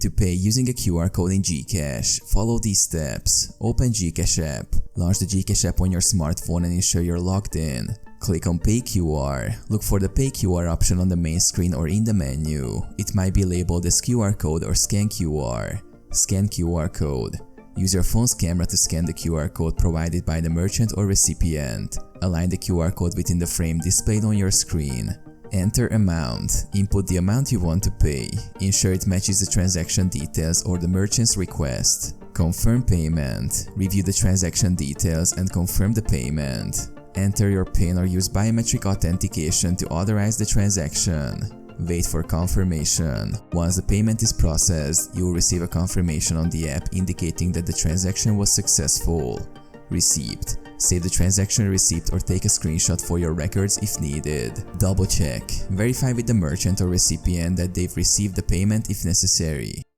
To pay using a QR code in GCash, follow these steps. Open GCash app. Launch the GCash app on your smartphone and ensure you're logged in. Click on Pay QR. Look for the Pay QR option on the main screen or in the menu. It might be labeled as QR code or Scan QR. Scan QR code. Use your phone's camera to scan the QR code provided by the merchant or recipient. Align the QR code within the frame displayed on your screen. Enter amount. Input the amount you want to pay. Ensure it matches the transaction details or the merchant's request. Confirm payment. Review the transaction details and confirm the payment. Enter your PIN or use biometric authentication to authorize the transaction. Wait for confirmation. Once the payment is processed, you will receive a confirmation on the app indicating that the transaction was successful. Receipt. Save the transaction receipt or take a screenshot for your records if needed. Double check. Verify with the merchant or recipient that they've received the payment if necessary.